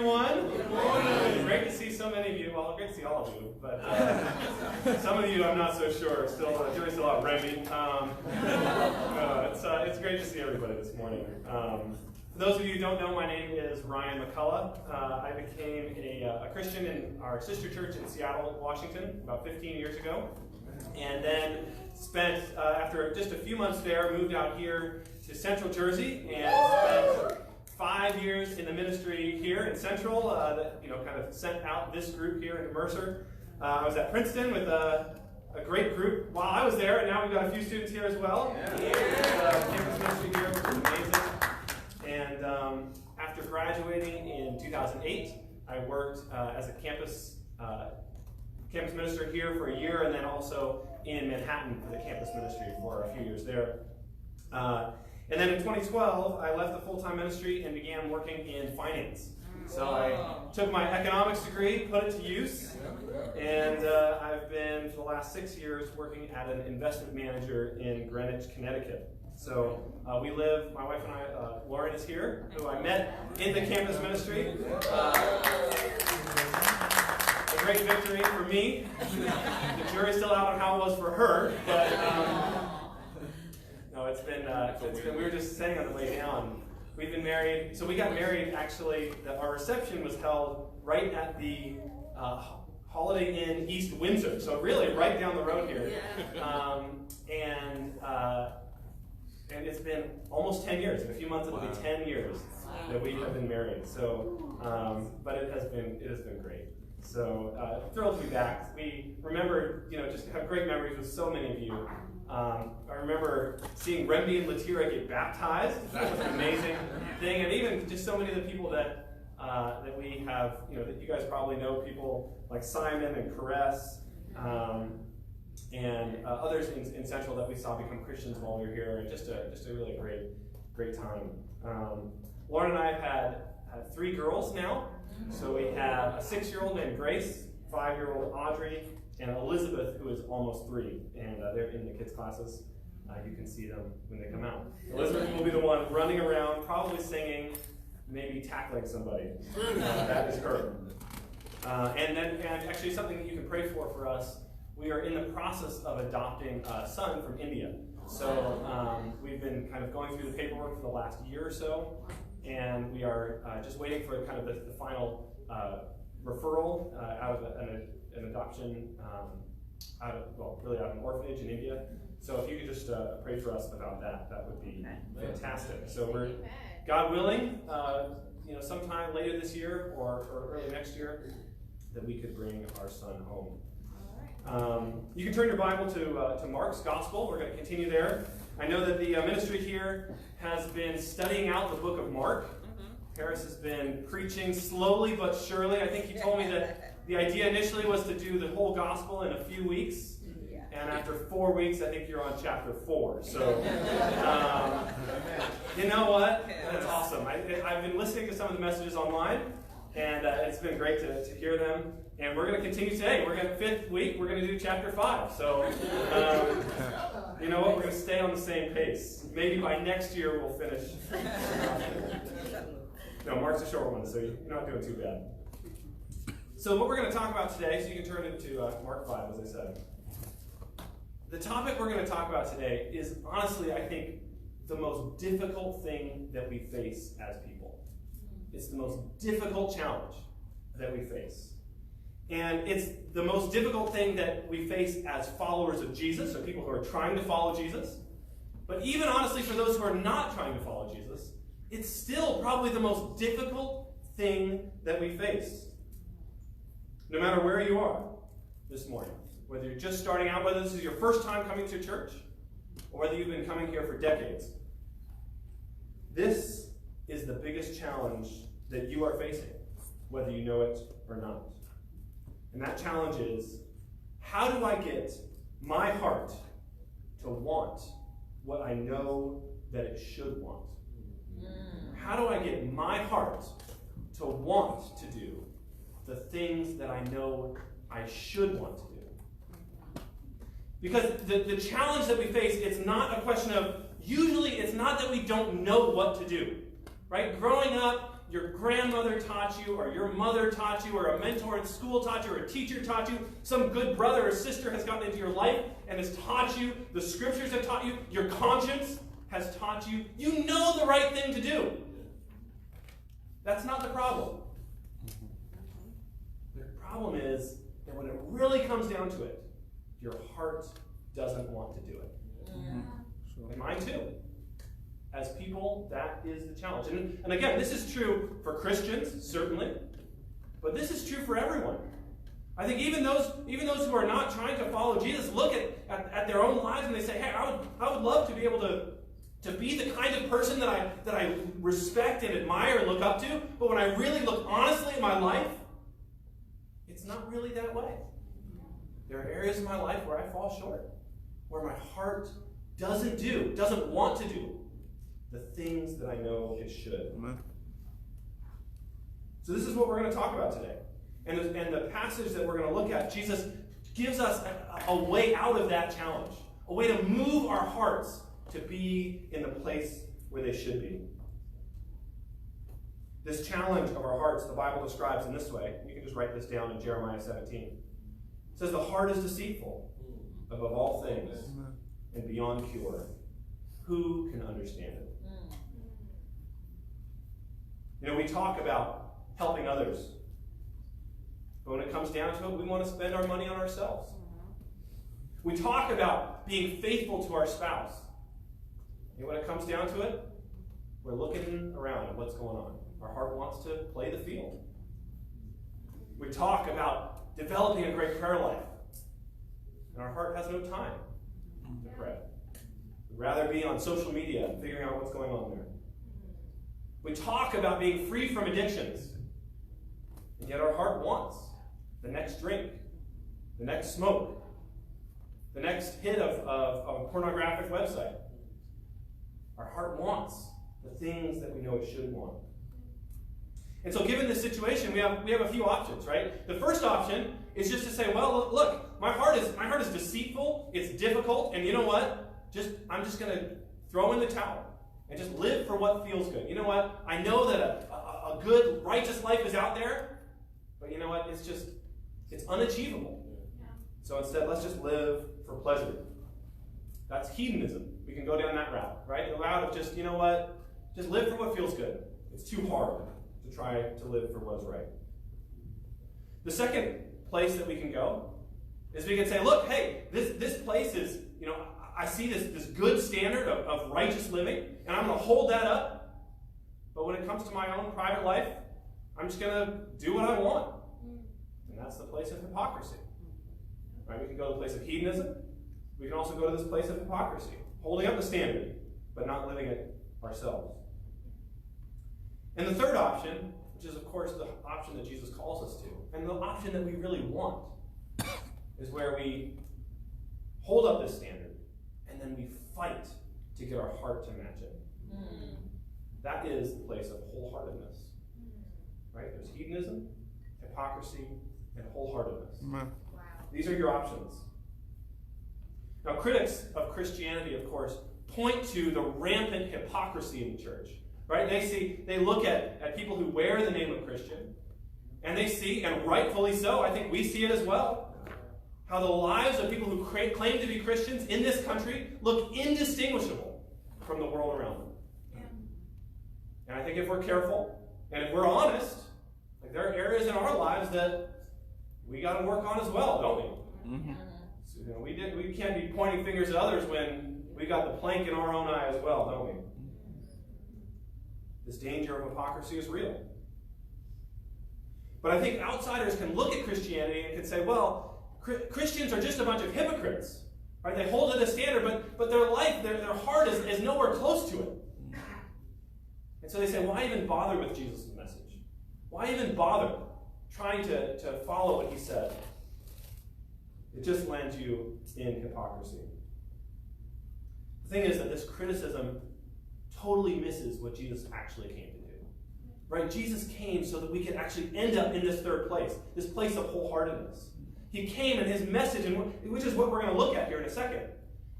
everyone. Good morning. Great to see so many of you. Well, great to see all of you, but some of you I'm not so sure. Doing still out Remy. It's great to see everybody this morning. For those of you who don't know, my name is Ryan McCollough. I became a Christian in our sister church in Seattle, Washington, about 15 years ago. And then spent, after just a few months there, moved out here to Central Jersey and spent 5 years in the ministry here in Central, that kind of sent out this group here into Mercer. I was at Princeton with a great group while I was there, and now we've got a few students here as well. Campus ministry here, which is amazing. And after graduating in 2008, I worked as a campus minister here for a year, and then also in Manhattan for the campus ministry for a few years there. And then in 2012, I left the full-time ministry and began working in finance. So I took my economics degree, put it to use, and I've been, for the last 6 years, working at an investment manager in Greenwich, Connecticut. So we live, my wife and I, Lauren is here, who I met in the campus ministry. A great victory for me. The jury's still out on how it was for her, but no, it's been, we were just saying on the way down, we've been married, so we got married actually, our reception was held right at the Holiday Inn East Windsor, so really right down the road here. And it's been almost 10 years. In a few months it'll be 10 years that we have been married. So, but it has been great. So thrilled to be back. We remember, just have great memories with so many of you. I remember seeing Remby and Latira get baptized. That was an amazing thing, and even just so many of the people that we have, that you guys probably know, people like Simon and Caress, and others in Central that we saw become Christians while we were here, and just a really great time. Lauren and I have had 3 girls now. So we have a 6-year-old named Grace, 5-year-old Audrey, and Elizabeth, who is almost 3, and they're in the kids' classes. You can see them when they come out. Elizabeth will be the one running around, probably singing, maybe tackling somebody. That is her. And actually something that you can pray for us, we are in the process of adopting a son from India. So we've been kind of going through the paperwork for the last year or so, and we are just waiting for kind of the final referral out of an adoption, out of an orphanage in India. So if you could just pray for us about that, that would be fantastic. So we're, God willing, sometime later this year or early next year, that we could bring our son home. You can turn your Bible to Mark's Gospel. We're going to continue there. I know that the ministry here has been studying out the book of Mark. Harris has been preaching slowly but surely. I think he told me that the idea initially was to do the whole Gospel in a few weeks. And after 4 weeks, I think you're on chapter 4. So, you know what? That's awesome. I've been listening to some of the messages online, and it's been great to hear them. And we're going to continue today. We're going to 5th week. We're going to do chapter 5. So, you know what? We're going to stay on the same pace. Maybe by next year we'll finish. No, Mark's a short one, so you're not doing too bad. So what we're going to talk about today, so you can turn into Mark 5, as I said. The topic we're going to talk about today is, honestly, I think, the most difficult thing that we face as people. It's the most difficult challenge that we face. And it's the most difficult thing that we face as followers of Jesus, or people who are trying to follow Jesus. But even honestly, for those who are not trying to follow Jesus, it's still probably the most difficult thing that we face. No matter where you are this morning, whether you're just starting out, whether this is your first time coming to church, or whether you've been coming here for decades, this is the biggest challenge that you are facing, whether you know it or not. And that challenge is, how do I get my heart to want what I know that it should want? How do I get my heart to want to do the things that I know I should want to do? Because the challenge that we face, it's not a question of, usually it's not that we don't know what to do, right? Growing up, your grandmother taught you, or your mother taught you, or a mentor in school taught you, or a teacher taught you. Some good brother or sister has gotten into your life and has taught you. The scriptures have taught you. Your conscience has taught you. You know the right thing to do. That's not the problem. The problem is that when it really comes down to it, your heart doesn't want to do it. Yeah. And mine too. As people, that is the challenge. And again, this is true for Christians, certainly, but this is true for everyone. I think even those who are not trying to follow Jesus look at their own lives and they say, hey, I would love to be able to be the kind of person that I respect and admire and look up to, but when I really look honestly at my life, it's not really that way. There are areas in my life where I fall short, where my heart doesn't want to do the things that I know it should. Amen. So this is what we're going to talk about today. And the passage that we're going to look at, Jesus gives us a way out of that challenge, a way to move our hearts to be in the place where they should be. This challenge of our hearts, the Bible describes in this way. You can just write this down in Jeremiah 17. It says, the heart is deceitful above all things and beyond cure. Who can understand it? You know, we talk about helping others. But when it comes down to it, we want to spend our money on ourselves. We talk about being faithful to our spouse. And when it comes down to it, we're looking around at what's going on. Our heart wants to play the field. We talk about developing a great prayer life. And our heart has no time to pray. We'd rather be on social media figuring out what's going on there. We talk about being free from addictions. And yet our heart wants the next drink, the next smoke, the next hit of a pornographic website. Our heart wants the things that we know it should want. And so given this situation, we have a few options, right? The first option is just to say, well, look, my heart is deceitful, it's difficult, and you know what? I'm just going to throw in the towel and just live for what feels good. You know what? I know that a good, righteous life is out there, but you know what? It's unachievable. So instead, let's just live for pleasure. That's hedonism. We can go down that route, right? The route of just, you know what? Just live for what feels good. It's too hard to try to live for what is right. The second place that we can go is we can say, look, hey, this place is, you know, I see this good standard of righteous living, and I'm going to hold that up. But when it comes to my own private life, I'm just going to do what I want. And that's the place of hypocrisy. Right? We can go to the place of hedonism. We can also go to this place of hypocrisy, holding up the standard, but not living it ourselves. And the third option, which is, of course, the option that Jesus calls us to, and the option that we really want, is where we hold up this standard, and then we fight to get our heart to match it. That is the place of wholeheartedness. Right? There's hedonism, hypocrisy, and wholeheartedness. Wow. These are your options. Now, critics of Christianity, of course, point to the rampant hypocrisy in the church. Right? They look at people who wear the name of Christian, and they see, and rightfully so, I think we see it as well, how the lives of people who claim to be Christians in this country look indistinguishable from the world around them. Yeah. And I think if we're careful, and if we're honest, like there are areas in our lives that we got to work on as well, don't we? Mm-hmm. So, you know, we can't be pointing fingers at others when we got the plank in our own eye as well, don't we? This danger of hypocrisy is real. But I think outsiders can look at Christianity and can say, well, Christians are just a bunch of hypocrites. Right? They hold to the standard, but their life, their heart is nowhere close to it. And so they say, why even bother with Jesus' message? Why even bother trying to follow what he said? It just lands you in hypocrisy. The thing is that this criticism totally misses what Jesus actually came to do. Right? Jesus came so that we could actually end up in this third place, this place of wholeheartedness. He came, and his message, which is what we're going to look at here in a second,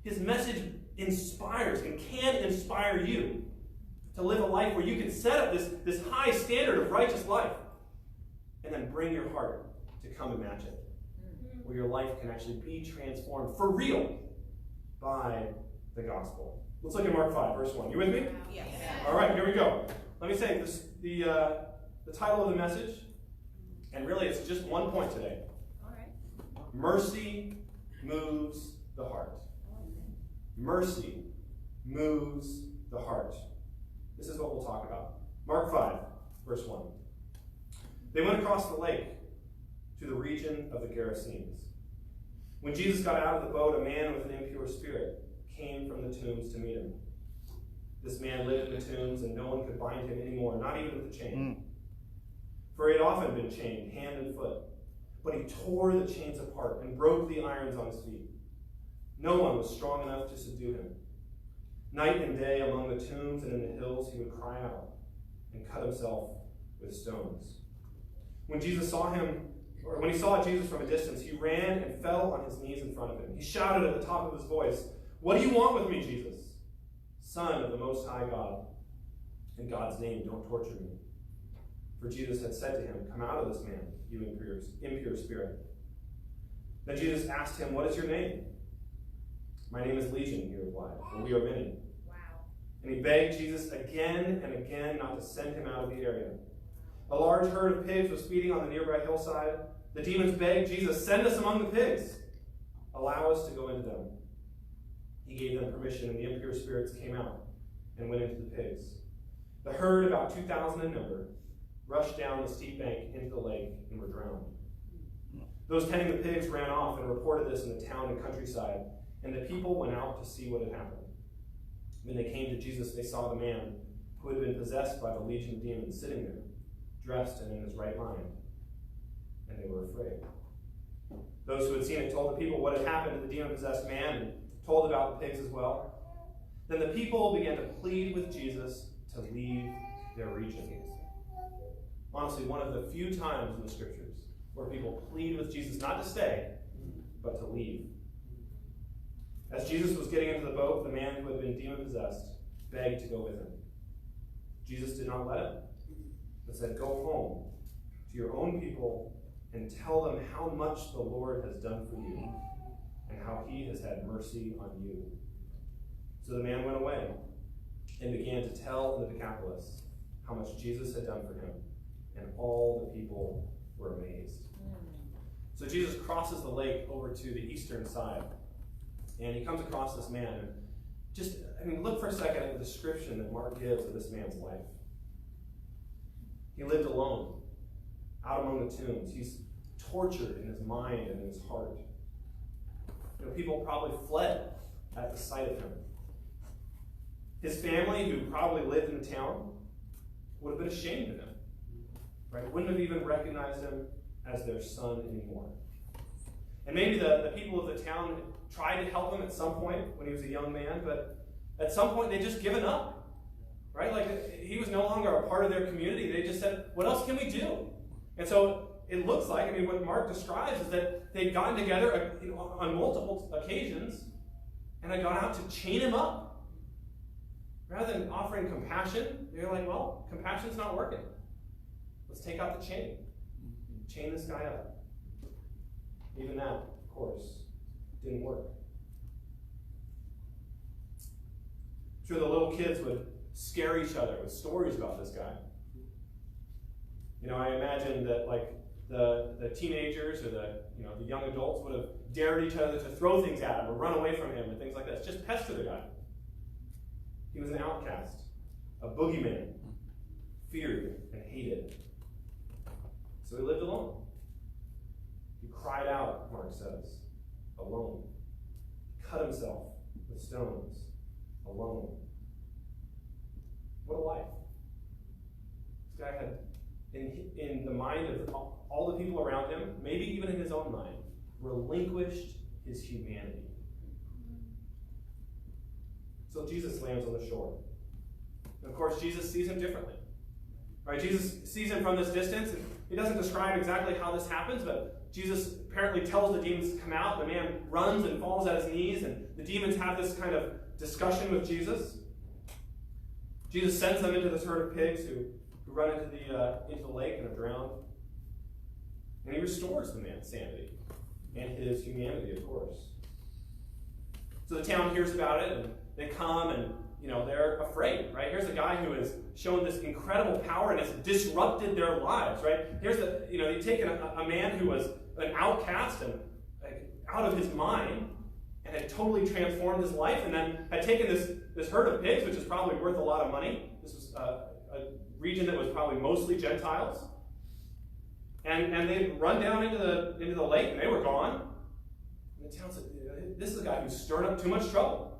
his message inspires and can inspire you to live a life where you can set up this high standard of righteous life and then bring your heart to come and match it, where your life can actually be transformed for real by the gospel. Let's look at Mark 5, verse 1. You with me? Yes. All right, here we go. Let me say this, the title of the message, and really it's just one point today. All right. Mercy moves the heart. Mercy moves the heart. This is what we'll talk about. Mark 5, verse 1. They went across the lake to the region of the Gerasenes. When Jesus got out of the boat, a man with an impure spirit came from the tombs to meet him. This man lived in the tombs, and no one could bind him anymore, not even with a chain. For he had often been chained, hand and foot. But he tore the chains apart and broke the irons on his feet. No one was strong enough to subdue him. Night and day among the tombs and in the hills he would cry out and cut himself with stones. When he saw Jesus from a distance, he ran and fell on his knees in front of him. He shouted at the top of his voice, "What do you want with me, Jesus? Son of the Most High God. In God's name, don't torture me." For Jesus had said to him, "Come out of this man, you impure spirit." Then Jesus asked him, "What is your name?" "My name is Legion," he replied, "for we are many." Wow. And he begged Jesus again and again not to send him out of the area. A large herd of pigs was feeding on the nearby hillside. The demons begged Jesus, "Send us among the pigs. Allow us to go into them." He gave them permission, and the impure spirits came out and went into the pigs. The herd, about 2,000 in number, rushed down the steep bank into the lake and were drowned. Those tending the pigs ran off and reported this in the town and countryside, and the people went out to see what had happened. When they came to Jesus, they saw the man who had been possessed by the legion of demons sitting there, dressed and in his right mind, and they were afraid. Those who had seen it told the people what had happened to the demon-possessed man and told about the pigs as well. Then the people began to plead with Jesus to leave their region. Honestly, one of the few times in the scriptures where people plead with Jesus not to stay, but to leave. As Jesus was getting into the boat, the man who had been demon-possessed begged to go with him. Jesus did not let him, but said, "Go home to your own people and tell them how much the Lord has done for you and how he has had mercy on you." So the man went away and began to tell in the Decapolis how much Jesus had done for him, and all the people were amazed. So Jesus crosses the lake over to the eastern side, and he comes across this man. And look for a second at the description that Mark gives of this man's life. He lived alone, out among the tombs. He's tortured in his mind and in his heart. People probably fled at the sight of him. His family, who probably lived in the town, would have been ashamed of him. Right? Wouldn't have even recognized him as their son anymore. And maybe the people of the town tried to help him at some point when he was a young man, but at some point they just given up. Right? Like, he was no longer a part of their community. They just said, "What else can we do?" And so it looks like, what Mark describes is that they'd gotten together on multiple occasions and had gone out to chain him up. Rather than offering compassion, they're like, "Well, compassion's not working. Let's take out the chain. Chain this guy up." Even that, of course, didn't work. Sure, the little kids would scare each other with stories about this guy. I imagine that the teenagers or the young adults would have dared each other to throw things at him or run away from him and things like that. It's just pester the guy. He was an outcast, a boogeyman, feared and hated. So he lived alone. He cried out, Mark says, alone. He cut himself with stones, alone. What a life. This guy had, in the mind of all the people around him, maybe even in his own mind, relinquished his humanity. So Jesus lands on the shore. And of course, Jesus sees him differently. Right? Jesus sees him from this distance, and he doesn't describe exactly how this happens, but Jesus apparently tells the demons to come out. The man runs and falls at his knees, and the demons have this kind of discussion with Jesus. Jesus sends them into this herd of pigs who run into the lake and are drowned. And he restores the man's sanity and his humanity, of course. So the town hears about it, and they come, and they're afraid, right? Here's a guy who has shown this incredible power and has disrupted their lives, right? Here's you've taken a man who was an outcast and out of his mind, and had totally transformed his life, and then had taken this herd of pigs, which is probably worth a lot of money. This was a region that was probably mostly Gentiles. And they'd run down into the lake, and they were gone. And the town said, this is a guy who's stirred up too much trouble.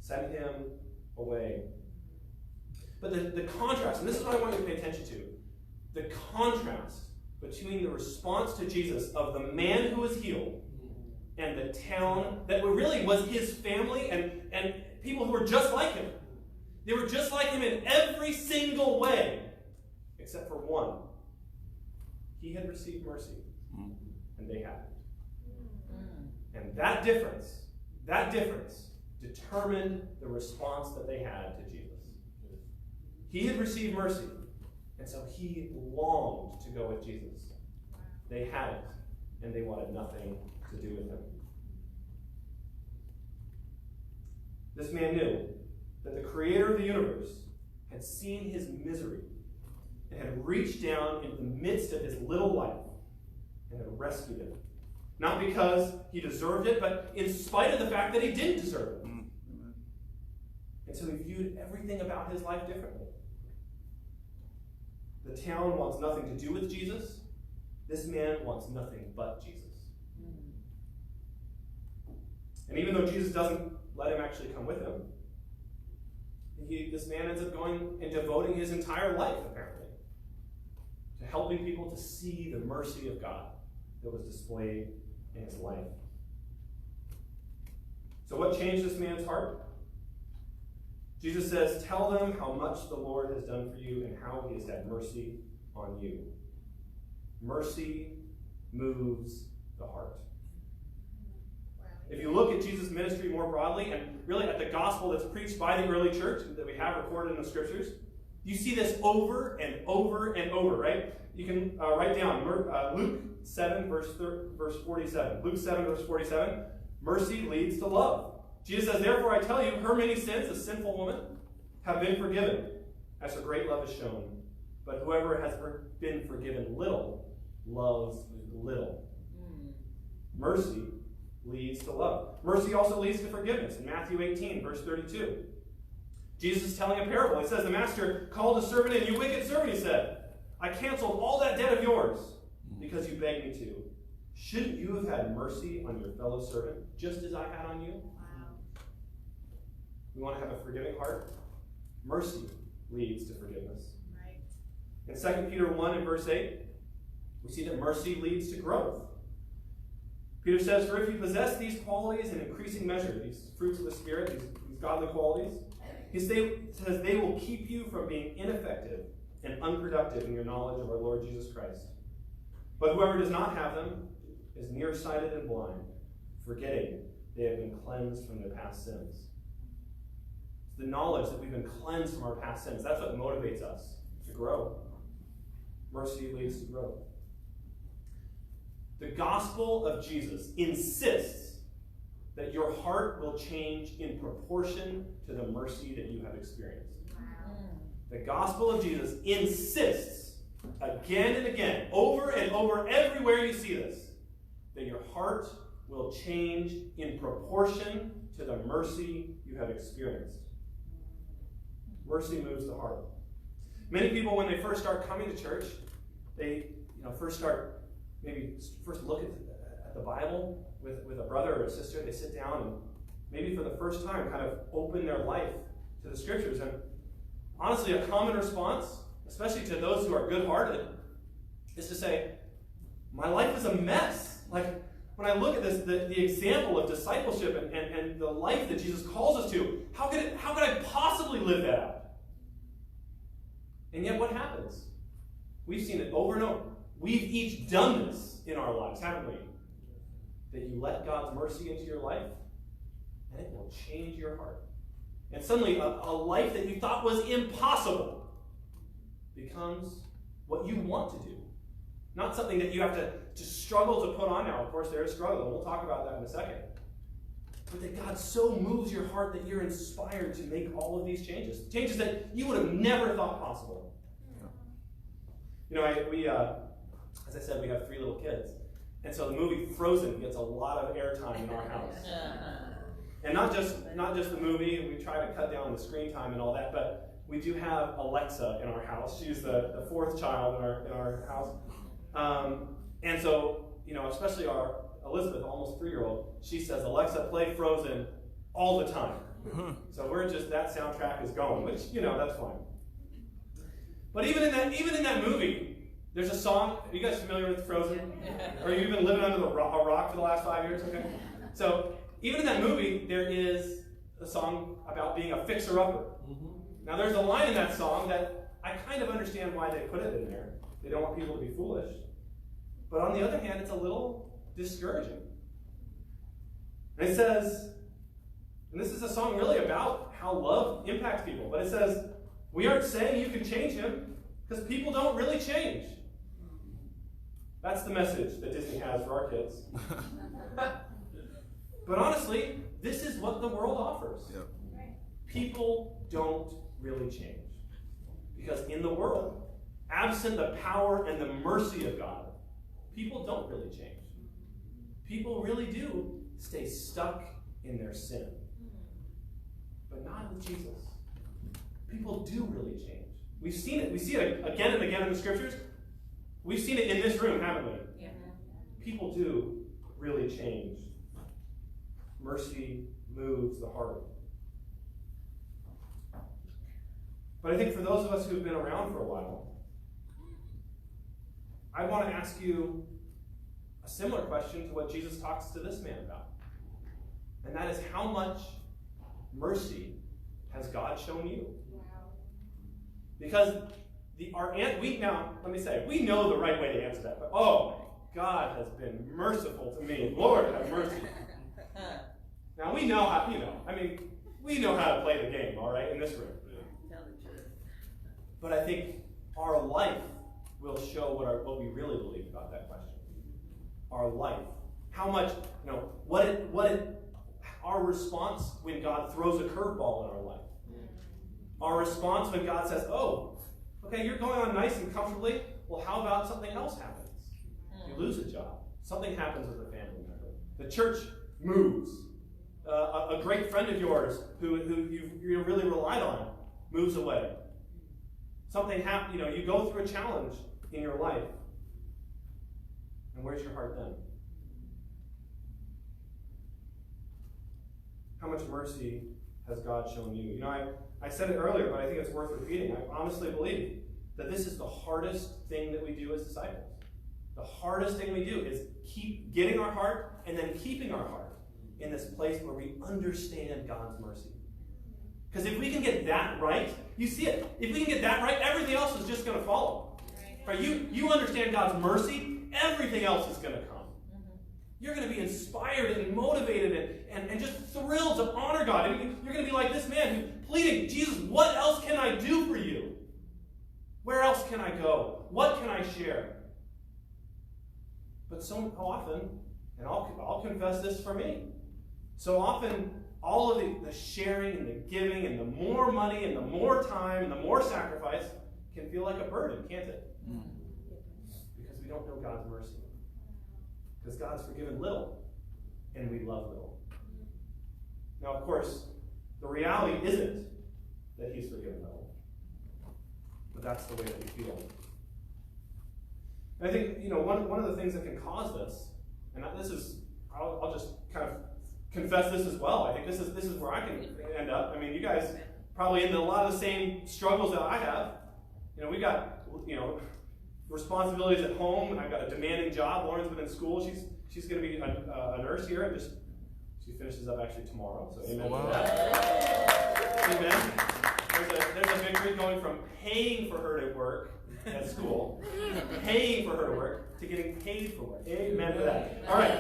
Send him away. But the contrast, and this is what I want you to pay attention to, the contrast between the response to Jesus of the man who was healed and the town that really was his family and people who were just like him. They were just like him in every single way, except for one. He had received mercy, and they hadn't. And that difference determined the response that they had to Jesus. He had received mercy, and so he longed to go with Jesus. They hadn't, and they wanted nothing to do with him. This man knew that the creator of the universe had seen his misery and had reached down into the midst of his little life and had rescued him. Not because he deserved it, but in spite of the fact that he didn't deserve it. And so he viewed everything about his life differently. The town wants nothing to do with Jesus. This man wants nothing but Jesus. And even though Jesus doesn't let him actually come with him, this man ends up going and devoting his entire life, apparently, to helping people to see the mercy of God that was displayed in his life. So what changed this man's heart? Jesus says, tell them how much the Lord has done for you and how he has had mercy on you. Mercy moves the heart. If you look at Jesus' ministry more broadly, and really at the gospel that's preached by the early church that we have recorded in the scriptures, you see this over and over and over, right? You can write down Luke 7, verse 47. Luke 7, verse 47. Mercy leads to love. Jesus says, therefore I tell you, her many sins, a sinful woman, have been forgiven, as her great love is shown. But whoever has been forgiven little, loves little. Mercy leads to love. Mercy also leads to forgiveness. In Matthew 18, verse 32. Jesus is telling a parable. He says, the master called a servant in. You wicked servant, he said, I canceled all that debt of yours because you begged me to. Shouldn't you have had mercy on your fellow servant, just as I had on you? Wow. We want to have a forgiving heart. Mercy leads to forgiveness. Right. In 2 Peter 1 and verse 8, we see that mercy leads to growth. Peter says, for if you possess these qualities in increasing measure, these fruits of the Spirit, these godly qualities, he says they will keep you from being ineffective and unproductive in your knowledge of our Lord Jesus Christ. But whoever does not have them is nearsighted and blind, forgetting they have been cleansed from their past sins. It's the knowledge that we've been cleansed from our past sins. That's what motivates us to grow. Mercy leads to growth. The gospel of Jesus insists that your heart will change in proportion to the mercy that you have experienced. Wow. The gospel of Jesus insists again and again, over and over, everywhere you see this, that your heart will change in proportion to the mercy you have experienced. Mercy moves the heart. Many people, when they first start coming to church, they first look at the Bible with a brother or a sister. They sit down and maybe for the first time kind of open their life to the scriptures. And honestly, a common response, especially to those who are good-hearted, is to say, my life is a mess. Like, when I look at this, the example of discipleship and the life that Jesus calls us to, how could I possibly live that out? And yet what happens? We've seen it over and over. We've each done this in our lives, haven't we? That you let God's mercy into your life, and it will change your heart. And suddenly a life that you thought was impossible becomes what you want to do. Not something that you have to struggle to put on now. Of course, there is struggle, and we'll talk about that in a second. But that God so moves your heart that you're inspired to make all of these changes. Changes that you would have never thought possible. You know, we as I said, we have 3 little kids. And so the movie Frozen gets a lot of airtime in our house. And not just the movie, we try to cut down the screen time and all that, but we do have Alexa in our house. She's the 4th child in our house. And so, you know, especially our Elizabeth, almost 3-year-old, she says, Alexa, play Frozen all the time. So we're just, that soundtrack is going, which, you know, that's fine. But even in that movie, there's a song. Are you guys familiar with Frozen? Or you've been living under a rock for the last 5 years? Okay. So even in that movie, there is a song about being a fixer-upper. Now there's a line in that song that I kind of understand why they put it in there. They don't want people to be foolish. But on the other hand, it's a little discouraging. And it says, and this is a song really about how love impacts people, but it says, we aren't saying you can change him because people don't really change. That's the message that Disney has for our kids. But honestly, this is what the world offers. Yep. People don't really change. Because in the world, absent the power and the mercy of God, people don't really change. People really do stay stuck in their sin. But not with Jesus. People do really change. We've seen it. We see it again and again in the scriptures. We've seen it in this room, haven't we? Yeah. People do really change. Mercy moves the heart. But I think for those of us who've been around for a while, I want to ask you a similar question to what Jesus talks to this man about. And that is, how much mercy has God shown you? Wow. Because we know the right way to answer that, but God has been merciful to me. Lord, have mercy. Now we know how, we know how to play the game, all right, in this room. But I think our life will show what we really believe about that question. Our life. How much, our response when God throws a curveball in our life. Our response when God says, okay, you're going on nice and comfortably. Well, how about something else happens? You lose a job. Something happens with a family member. The church moves. A great friend of yours who you really relied on moves away. Something happens, you go through a challenge in your life. And where's your heart then? How much mercy has God shown you? I said it earlier, but I think it's worth repeating. I honestly believe that this is the hardest thing that we do as disciples. The hardest thing we do is keep getting our heart and then keeping our heart in this place where we understand God's mercy. Because if we can get that right, you see it. If we can get that right, everything else is just going to follow. Right? You understand God's mercy, everything else is going to come. You're going to be inspired and motivated and just thrilled to honor God. You're going to be like this man who pleading, Jesus, what else can I do for you? Where else can I go? What can I share? But so often, and I'll confess this for me, so often all of the sharing and the giving and the more money and the more time and the more sacrifice can feel like a burden, can't it? Because we don't know God's mercy. Because God's forgiven little, and we love little. Now, of course, the reality isn't that he's forgiven little. But that's the way that we feel. And I think, one of the things that can cause this, and I'll just kind of confess this as well. I think this is where I can end up. I mean, you guys probably in a lot of the same struggles that I have. We got, responsibilities at home, and I've got a demanding job. Lauren's been in school. She's going to be a nurse here, and she finishes up actually tomorrow. So amen to that. Amen. There's a victory going from paying for her to work at school, paying for her to work, to getting paid for work. Amen to that. All right.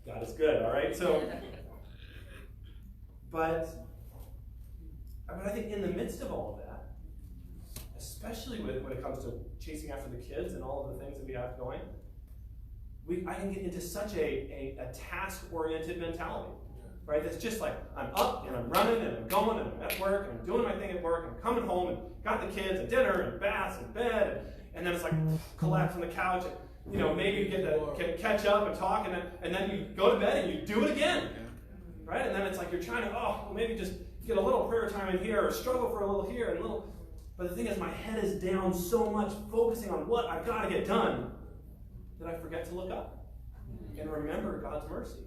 God is good. All right. So, But I think in the midst of all of that, especially when it comes to chasing after the kids and all of the things that we have going, I can get into such a task-oriented mentality, right? That's just like, I'm up and I'm running and I'm going and I'm at work and I'm doing my thing at work and I'm coming home and got the kids and dinner and baths and bed and then it's like collapse on the couch and maybe you get to catch up and talk and then you go to bed and you do it again, right? And then it's like you're trying to maybe just get a little prayer time in here or struggle for a little here and a little. But the thing is, my head is down so much focusing on what I've got to get done that I forget to look up and remember God's mercy.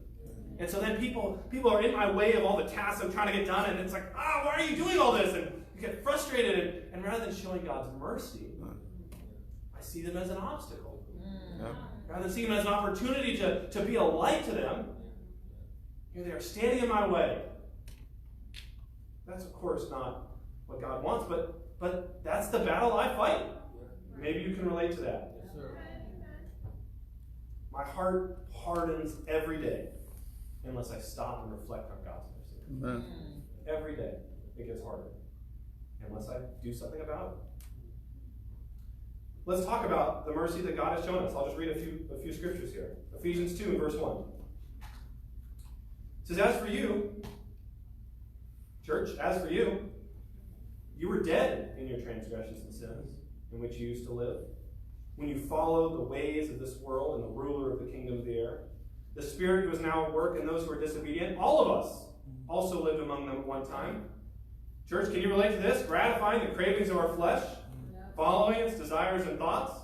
And so then people are in my way of all the tasks I'm trying to get done, and it's like, why are you doing all this? And you get frustrated, and rather than showing God's mercy, I see them as an obstacle. Rather than seeing them as an opportunity to be a light to them, here they are standing in my way. That's, of course, not what God wants, but that's the battle I fight. Maybe you can relate to that. My heart hardens every day unless I stop and reflect on God's mercy. Amen. Every day it gets harder unless I do something about it. Let's talk about the mercy that God has shown us. I'll just read a few scriptures here. Ephesians 2 and verse 1. It says, as for you, church, as for you, you were dead in your transgressions and sins in which you used to live, when you followed the ways of this world and the ruler of the kingdom of the air, the spirit who is now at work in those who are disobedient. All of us also lived among them at one time. Church, can you relate to this? Gratifying the cravings of our flesh, following its desires and thoughts.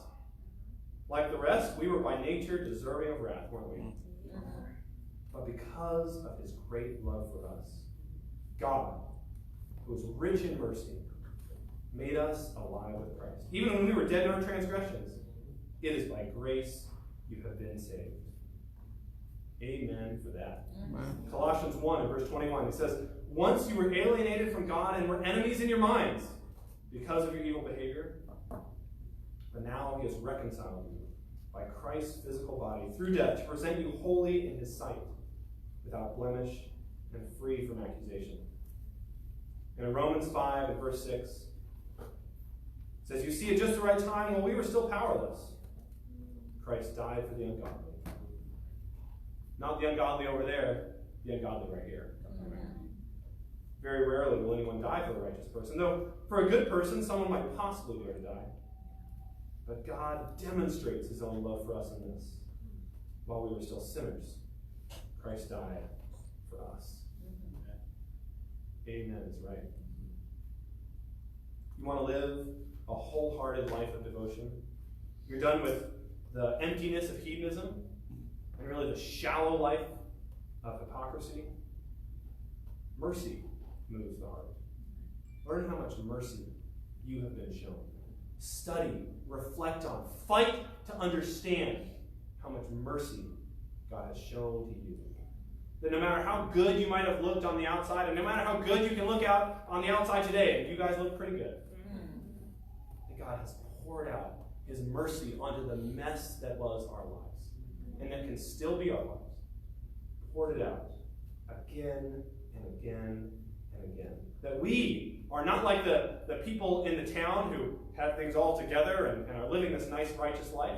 Like the rest, we were by nature deserving of wrath, weren't we? But because of his great love for us, God, who is rich in mercy, made us alive with Christ. Even when we were dead in our transgressions, it is by grace you have been saved. Amen for that. Amen. Colossians 1 and verse 21, it says, once you were alienated from God and were enemies in your minds because of your evil behavior, but now he has reconciled you by Christ's physical body through death to present you holy in his sight, without blemish and free from accusation. And in Romans 5 and verse 6, it says, you see, at just the right time, when we were still powerless, Christ died for the ungodly. Not the ungodly over there, the ungodly right here. Very rarely will anyone die for a righteous person, though for a good person, someone might possibly dare to die. But God demonstrates his own love for us in this. While we were still sinners, Christ died for us. Amen is right. You want to live a wholehearted life of devotion? You're done with the emptiness of hedonism and really the shallow life of hypocrisy? Mercy moves the heart. Learn how much mercy you have been shown. Study, reflect on, fight to understand how much mercy God has shown to you. That no matter how good you might have looked on the outside, and no matter how good you can look out on the outside today, and you guys look pretty good, that God has poured out his mercy onto the mess that was our lives, and that can still be our lives. Poured it out again and again and again. That we are not like the people in the town who have things all together and are living this nice, righteous life.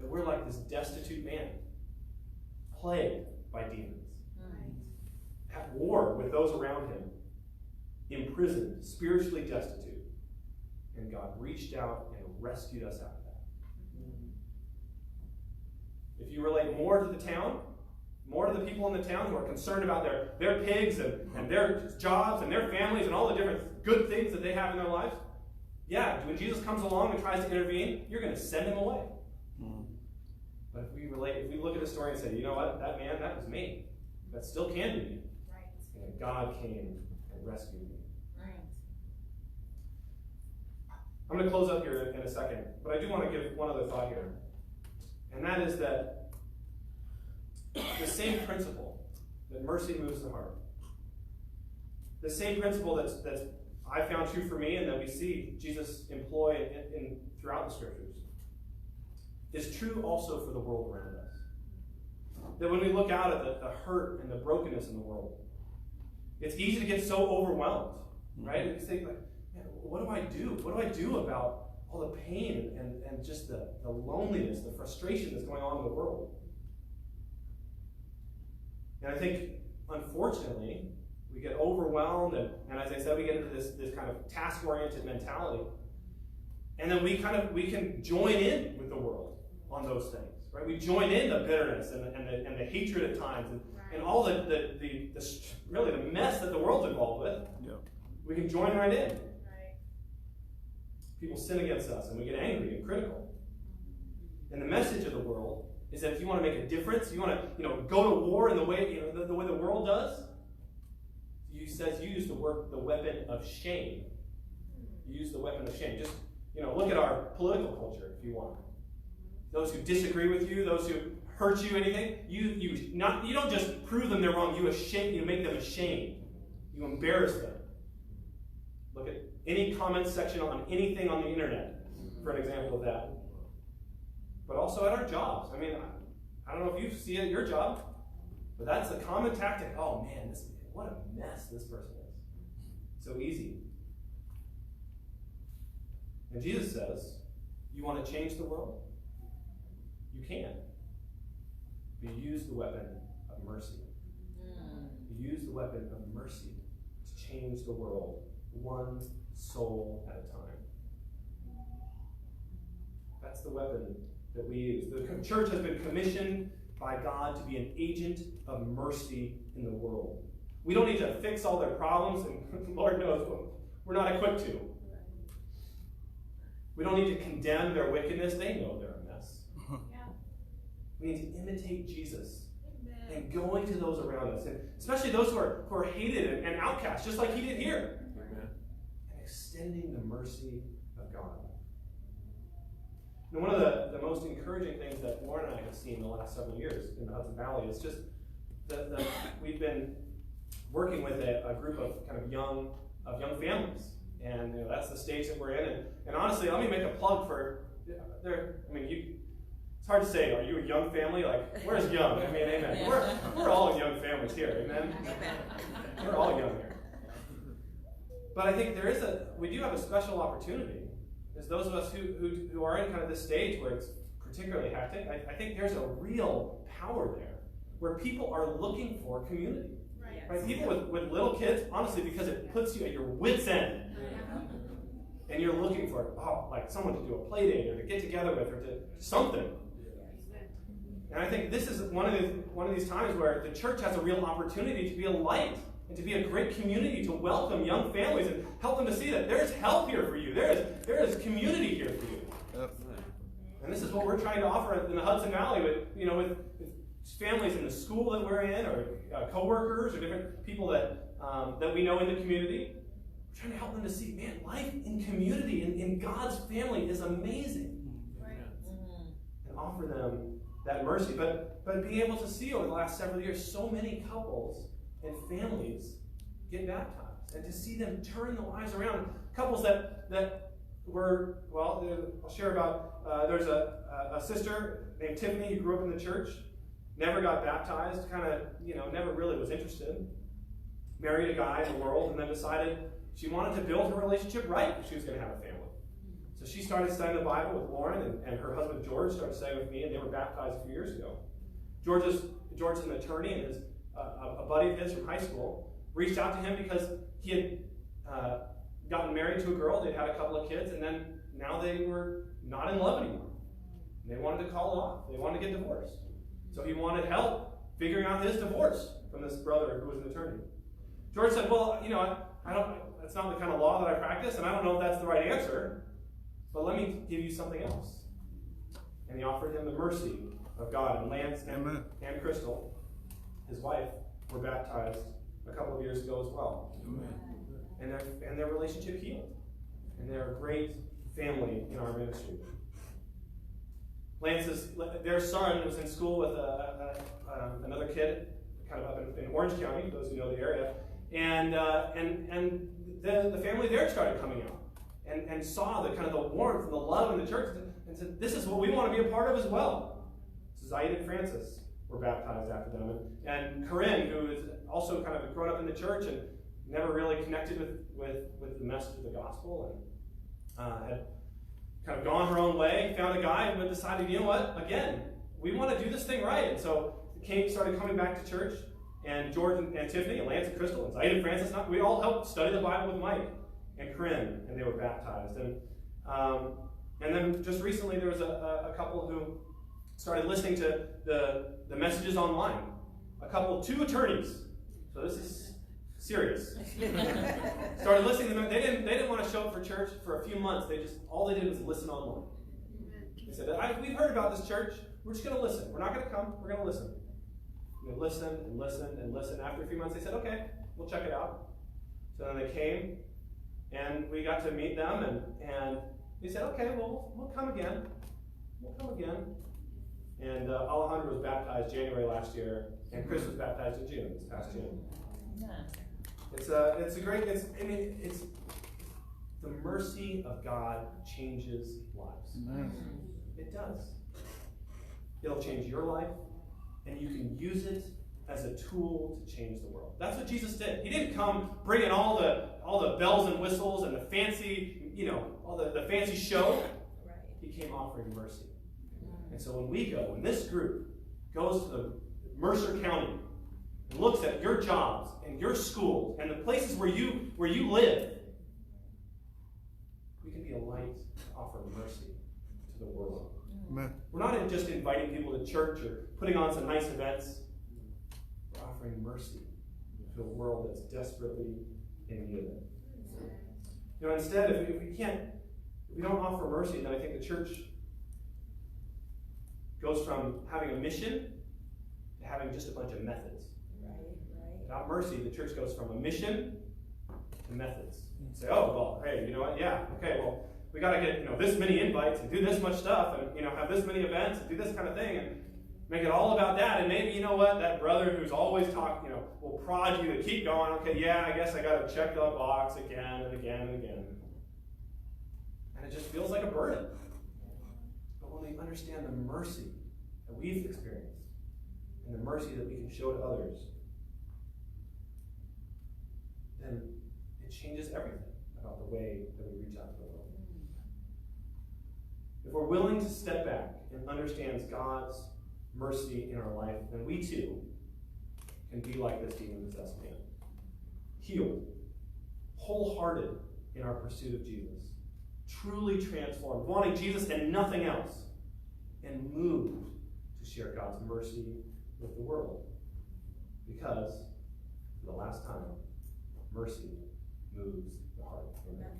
That we're like this destitute man, plagued by demons, at war with those around him, imprisoned, spiritually destitute. And God reached out and rescued us out of that. If you relate more to the town, more to the people in the town who are concerned about their pigs and their jobs and their families and all the different good things that they have in their lives, yeah, when Jesus comes along and tries to intervene, you're going to send him away. But if we look at a story and say, you know what, that man, that was me. That still can be me. Right. And God came and rescued me. Right. I'm going to close up here in a second, but I do want to give one other thought here. And that is that the same principle that mercy moves the heart, the same principle that's I found true for me and that we see Jesus employ throughout the scriptures, is true also for the world around us. That when we look out at the hurt and the brokenness in the world, It's easy to get so overwhelmed, right? You think, like, man, what do I do? What do I do about all the pain and just the loneliness, the frustration that's going on in the world? And I think, unfortunately, we get overwhelmed, and as I said, we get into this kind of task-oriented mentality. And then we can join in with the world on those things, right? We join in the bitterness and the hatred at times, and all the really the mess that the world's involved with. Yeah. We can join right in. Right. People sin against us, and we get angry and critical. And the message of the world is that if you want to make a difference, you want to go to war in the way the way the world does. He says use the weapon of shame. Use the weapon of shame. Just look at our political culture if you want. Those who disagree with you, those who hurt you, anything, you don't just prove them they're wrong. You make them ashamed. You embarrass them. Look at any comment section on anything on the internet for an example of that. But also at our jobs. I mean, I don't know if you see it at your job, but that's a common tactic. Oh man, what a mess this person is. So easy. And Jesus says, you want to change the world? You can. But you use the weapon of mercy. You use the weapon of mercy to change the world, one soul at a time. That's the weapon that we use. The church has been commissioned by God to be an agent of mercy in the world. We don't need to fix all their problems, and Lord knows we're not equipped to. We don't need to condemn their wickedness. They know they're a mess. Yeah. We need to imitate Jesus. Amen. And going to those around us, and especially those who are hated and outcast, just like he did here. Amen. And extending the mercy of God. And one of the most encouraging things that Lauren and I have seen in the last several years in the Hudson Valley is just that we've been working with a group of kind of young families. And that's the stage that we're in. And honestly, let me make a plug for it's hard to say, are you a young family? Like, where's young? I mean, amen. Yeah. We're all young families here, amen? We're all young here. But I think we do have a special opportunity. As those of us who are in kind of this stage where it's particularly hectic, I think there's a real power there where people are looking for community. Right? People with little kids, honestly, because it puts you at your wit's end. And you're looking for, like someone to do a play date or to get together with or to something. And I think this is one of these times where the church has a real opportunity to be a light and to be a great community to welcome young families and help them to see that there's help here for you. There is community here for you. Yep. And this is what we're trying to offer in the Hudson Valley with families in the school that we're in, or coworkers, or different people that we know in the community. We're trying to help them to see, man, life in community, in God's family is amazing. Right. And offer them that mercy. But being able to see over the last several years so many couples and families get baptized, and to see them turn their lives around. Couples that were, well, I'll share about, there's a sister named Tiffany who grew up in the church, never got baptized, never really was interested, married a guy in the world, and then decided she wanted to build her relationship right if she was going to have a family. So she started studying the Bible with Lauren, and her husband George started studying with me, and they were baptized a few years ago. George's an attorney, and a buddy of his from high school reached out to him because he had gotten married to a girl. They'd had a couple of kids, and then now they were not in love anymore. And they wanted to call it off. They wanted to get divorced. So he wanted help figuring out his divorce from this brother who was an attorney. George said, well, I don't. That's not the kind of law that I practice, and I don't know if that's the right answer, but let me give you something else. And he offered him the mercy of God. And Lance and Crystal, his wife, were baptized a couple of years ago as well. Amen. And their relationship healed. And they're a great family in our ministry. Their son was in school with another kid, kind of up in Orange County, those who know the area, and the family there started coming out and saw the kind of the warmth and the love in the church and said, this is what we want to be a part of as well. This is Zaid and Francis were baptized after them. And Corinne, who is also kind of grown up in the church and never really connected with the message of the gospel, and had kind of gone her own way, found a guy who had decided, you know what, again, we want to do this thing right. And so started coming back to church, and George and Tiffany and Lance and Crystal and Zaid and Francis, we all helped study the Bible with Mike and Corinne, and they were baptized. And then just recently there was a couple who started listening to the messages online. Two attorneys. So this is serious. Started listening to them. They didn't want to show up for church for a few months. All they did was listen online. They said, we've heard about this church. We're just going to listen. We're not going to come. We're going to listen. And they listened and listened and listened. After a few months, they said, okay, we'll check it out. So then they came, and we got to meet them, and they said, okay, well, we'll come again. We'll come again. And Alejandro was baptized January last year, and Chris was baptized in June, this past June. It's the mercy of God changes lives. Amen. It does. It'll change your life, and you can use it as a tool to change the world. That's what Jesus did. He didn't come bringing all the bells and whistles and the fancy, all the fancy show. Right. He came offering mercy. And so when this group goes to the Mercer County and looks at your jobs and your schools and the places where you live, we can be a light to offer mercy to the world. Amen. We're not just inviting people to church or putting on some nice events. We're offering mercy to a world that's desperately in need of it. Instead, if we don't offer mercy, then I think the church goes from having a mission to having just a bunch of methods. Right. Without mercy, the church goes from a mission to methods. You say, oh, well, hey, you know what? Yeah, okay, well, we got to get this many invites and do this much stuff and have this many events and do this kind of thing and make it all about that. And maybe, that brother who's always talking, will prod you to keep going. Okay, yeah, I guess I got to check the box again and again and again. And it just feels like a burden. When we understand the mercy that we've experienced and the mercy that we can show to others, then it changes everything about the way that we reach out to the world. If we're willing to step back and understand God's mercy in our life, then we too can be like this demon-possessed man. Healed, wholehearted in our pursuit of Jesus, truly transformed, wanting Jesus and nothing else, and moved to share God's mercy with the world. Because, for the last time, mercy moves the heart. Amen.